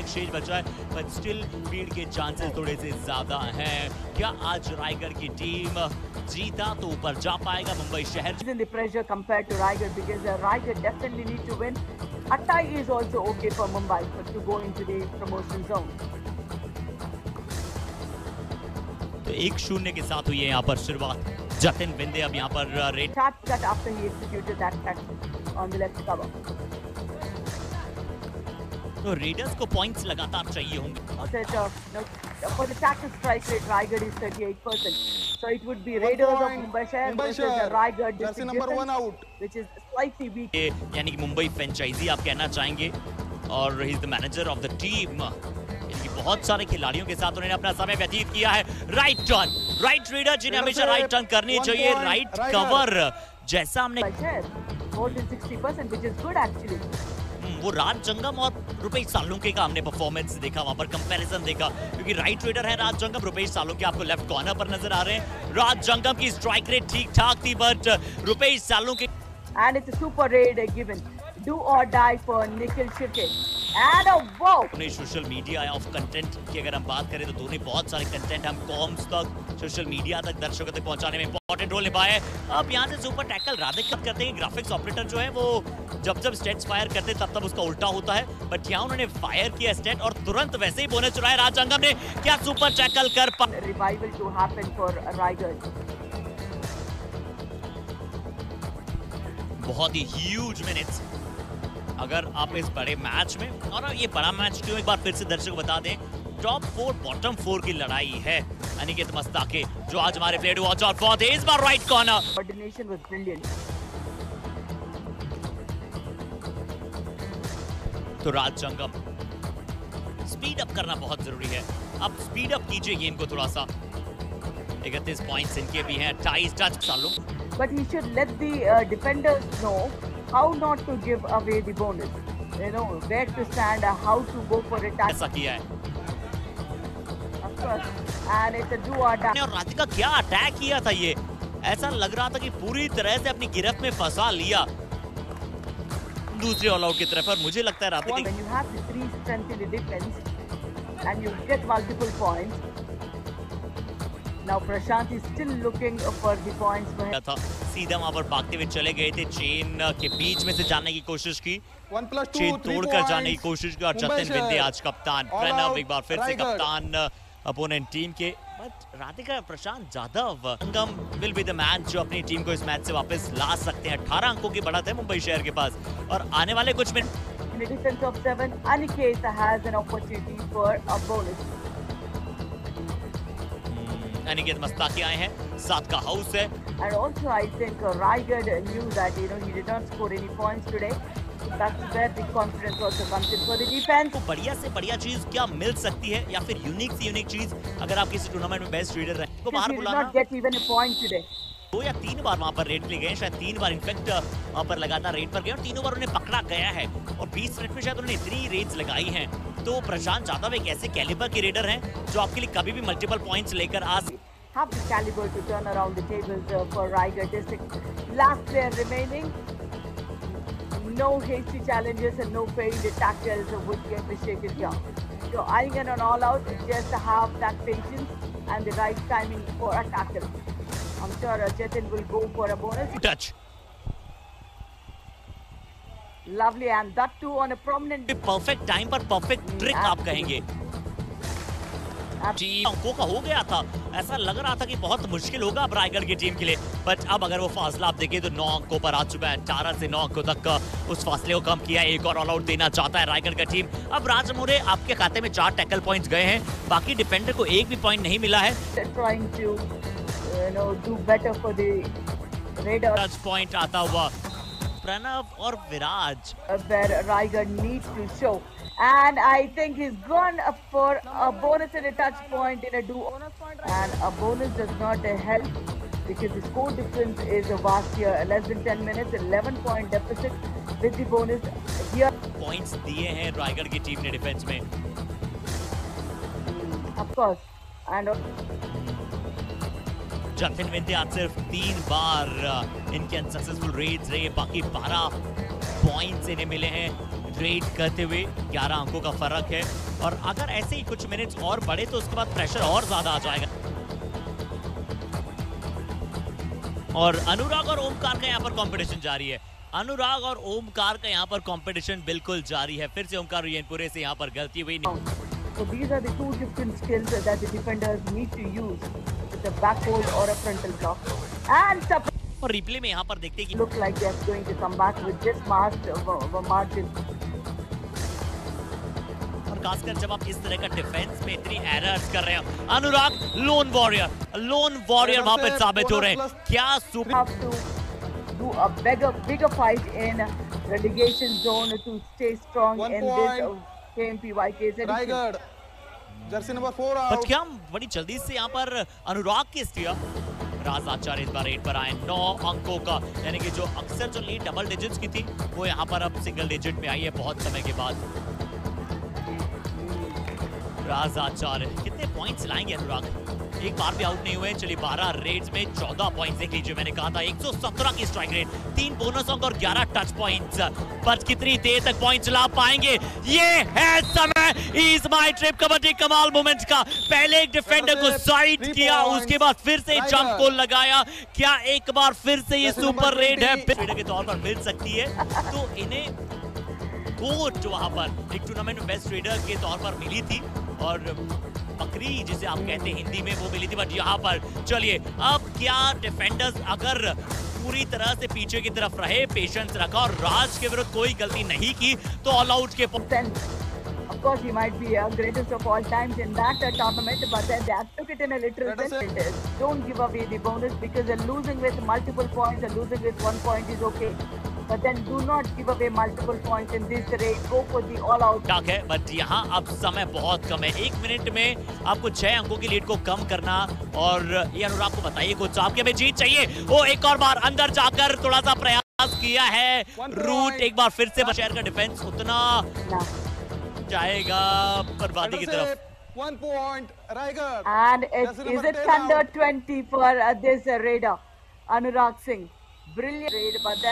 Exchange बचा है, but still lead के चांसेस थोड़े से ज्यादा हैं। क्या आज रायगढ़ की टीम जीता तो ऊपर जा पाएगा मुंबई शहर? In the pressure compared to Raigad, because Raigad definitely need to win. A tie is also okay for Mumbai to go into the promotion zone. तो 1-0 के साथ हुई है यहाँ पर शुरुआत। जतिन बिंदे अब यहाँ पर red Sharp cut after he executed that cut on the left cover. तो रेडर्स को पॉइंट्स लगातार चाहिए होंगे। For the tackle strike rate, Raigad is 38%. So it would be Raiders of Mumbai Shahar versus the Raigad jersey number 1 out, which is slightly weak. यानी कि Mumbai franchise आप कहना चाहेंगे, और he is the manager of the team. बहुत सारे खिलाड़ियों के साथ उन्होंने अपना समय व्यतीत किया है। राइट टर्न, राइट रीडर जिन्हें हमेशा राइट टर्न करनी चाहिए, राइट कवर जैसा हमने more than 60%, which is good actually. वो राज जंगम और रुपेश सालुंके का हमने परफॉर्मेंस देखा, वहां पर कंपैरिजन देखा, क्योंकि राइट रेडर है राज जंगम, रुपेश सालुंके आपको लेफ्ट कॉर्नर पर नजर आ रहे हैं। राज जंगम की स्ट्राइक रेट ठीक ठाक थी, but Rupesh Salunke and it's a super raid given, do or die for Nikhil Shirke and a wow. Social media of content की अगर हम बात करें तो दोनों बहुत सारे कंटेंट हम कॉम्स तक, सोशल मीडिया तक, दर्शकों तक पहुंचाने में इंपॉर्टेंट रोल निभाया है। अब यहाँ से सुपर टैकल राधिक करते हैं, ग्राफिक्स ऑपरेटर जो है वो जब स्टेट्स फायर करते तब उसका उल्टा होता है, बट यहाँ उन्होंने फायर किया स्टेट और तुरंत वैसे ही बोनस चुराया राज जंगम ने। क्या सुपर टैकल कर पा revival to happen for Raigarh. बहुत ही ह्यूज मिनट्स अगर आप इस बड़े मैच में, और ये बड़ा मैच क्यों एक बार फिर से दर्शकों बता दें, टॉप 4 बॉटम 4 की लड़ाई है। अनिकेत मस्ताके जो आज हमारे प्लेयर वॉच आउट फॉर इस बार right corner, coordination was brilliant. तो राज जंगम स्पीड अप करना बहुत जरूरी है। अब स्पीड अप कीजिए गेम को थोड़ा सा। 31 पॉइंट्स इनके भी हैं, 28 टच सालों, but he should let the defenders know how not to give away the bonus, you know, where to stand, how to go for it. ऐसा किया है of course, and it's a do or die. और राधिका क्या attack किया था, ये ऐसा लग रहा था कि पूरी तरह से अपनी गिरफ्त में फंसा लिया दूसरे ऑल आउट की तरफ। और मुझे लगता है Radhika when you have the 3 strength in the defense and you get multiple points, now Prashant is still looking for the points for him. था सीधा वहां पर भागते हुए चले गए थे, चेन के बीच में से जाने की कोशिश की, 1+2 चेन तोड़कर जाने की कोशिश की, और जतिन बिंदे आज कप्तान, प्रणव एक बार फिर से कप्तान अपोनेंट टीम के। But Radhika Prashant Jadhav Sangam will be the man जो अपनी टीम को इस मैच से वापस ला सकते हैं। 18 अंकों की बढ़त है मुंबई शहर के पास, और आने वाले कुछ minute In the defense of 7, Aniket has an opportunity for a bonus. Aniket Mastaki आए हैं, 7 का हाउस है। And also I think Raigad knew that, you know, he did not score any points today. So that's where the confidence also comes in for the defense. तो बढ़िया से बढ़िया चीज क्या मिल सकती है, या फिर यूनिक से यूनिक चीज अगर आप किसी टूर्नामेंट में बेस्ट रीडर रहे तो बाहर He did बुलाना। not get even a point today. 2 या 3 बार वहां पर रेड के गए, शायद 3 बार इनफेक्ट वहां पर लगातार रेड पर गए, और तीनों बार उन्हें पकड़ा गया है, और 20 मिनट में शायद उन्होंने इतनी रेड्स लगाई हैं। तो प्रशांत जाधव एक ऐसे कैलिबर के रेडर हैं जो आपके लिए कभी भी मल्टीपल पॉइंट्स लेकर आ Have the caliber to turn around the tables for Raigad District. Last player remaining. No hasty challenges and no failed tackles would be appreciated here. So eyeing it on all out, just have that patience and the right timing for a tackle. I'm sure Jatin will go for a bonus. Touch. Lovely, and that too on a prominent. Perfect time पर perfect trick आप कहेंगे। अंकों का हो गया था, ऐसा लग रहा था कि बहुत मुश्किल होगा अब रायगढ़ की टीम के लिए, बट अब अगर वो फासला आप देखें तो 9 अंकों पर आ चुका है। 18 से 9 अंकों तक उस फासले को कम किया। एक और ऑल आउट देना चाहता है रायगढ़ का टीम। अब राज मोरे आपके खाते में 4 टैकल पॉइंट्स गए हैं, बाकी डिफेंडर को एक भी पॉइंट नहीं मिला है। Trying to, you know, do better for the Raiders. Touch point आता हुआ प्रणव और विराज, Where Raigad needs to show. And I think he's gone for a bonus and a touch point in a duo. And a bonus does not help because the score difference is vast here. Less than 10 minutes, 11-point deficit with the bonus here. Points दिए हैं रायगढ़ की team ने defence में। Of course. And Jatin बिंदे आज सिर्फ 3 बार इनके unsuccessful Reds रहे, बाकी 12 पॉइंट्स इन्हें मिले हैं। स्ट्रेट करते हुए 11 अंकों का फर्क है और अगर ऐसे ही कुछ मिनट्स और बढ़े तो उसके बाद प्रेशर और ज्यादा आ जाएगा। और अनुराग और ओमकार का यहाँ पर कंपटीशन जारी है। अनुराग और ओमकार का यहाँ पर कंपटीशन बिल्कुल जारी है। फिर से ओमकार रियनपुरे से यहाँ पर गलती हुई। So these are the two different skills that the defenders need to use with a back hold or a frontal block. And और रिप्ले में यहाँ पर देखते हैं कि look like they're going to come back with this margin. और खासकर जब आप इस तरह का डिफेंस में इतनी एरर्स कर रहे हो। अनुराग लोन वॉरियर वहां पे साबित हो रहे हैं। क्या super have to do a bigger fight in relegation zone to stay strong in this KMPYK's edition. Jersey number 4 but क्या बड़ी जल्दी से यहाँ पर अनुराग के स्टिया राज आचार्य इस बार 8 पर आए 9 अंकों का, यानी कि जो अक्सर जो लीड डबल डिजिट्स की थी वो यहाँ पर अब सिंगल डिजिट में आई है बहुत समय के बाद। राज आचार्य कितने पॉइंट्स लाएंगे अनुराग? एक बार भी आउट नहीं हुए। चलिए 12 रेड्स में 14 पॉइंट्स देख लीजिए। मैंने कहा था 117 की स्ट्राइक रेट, 3 बोनस अंक और 11 टच पॉइंट्स। बस कितनी देर तक पॉइंट्स ला पाएंगे? ये है समय इज माय ट्रिप कबड्डी कमाल मोमेंट का। पहले एक डिफेंडर को साइड किया, उसके बाद फिर से जंप को लगाया। क्या एक बार फिर से ये सुपर रेड है के तौर पर मिल सकती है? तो इन्हें कोच वहां पर एक टूर्नामेंट में बेस्ट रेडर के तौर पर मिली थी और बकरी जिसे आप कहते हैं हिंदी में वो मिली थी। बट यहाँ पर चलिए अब क्या डिफेंडर्स अगर पूरी तरह से पीछे की तरफ रहे, पेशेंस रखा और राज के विरुद्ध कोई गलती नहीं की तो ऑल आउट के Of course, he might be a greatest of all times in that tournament, but then they took it in a literal sense. Don't give away the bonus because losing with multiple points and losing with 1 point is okay. But then do not give away multiple points in this race. Go for the all out. टक है, but यहाँ अब समय बहुत कम है। 1 minute में आपको 6 अंकों की लीड को कम करना और ये अनुराग को बताइए कुछ आपके में जीत चाहिए। वो एक और बार अंदर जाकर थोड़ा सा प्रयास किया है। रूट एक बार फिर से शहर का डिफेंस उतना जाएगा बर्बादी की तरफ। 1 point Raigarh and is it under 20 for this raider Anurag Singh. Brilliant raid, but then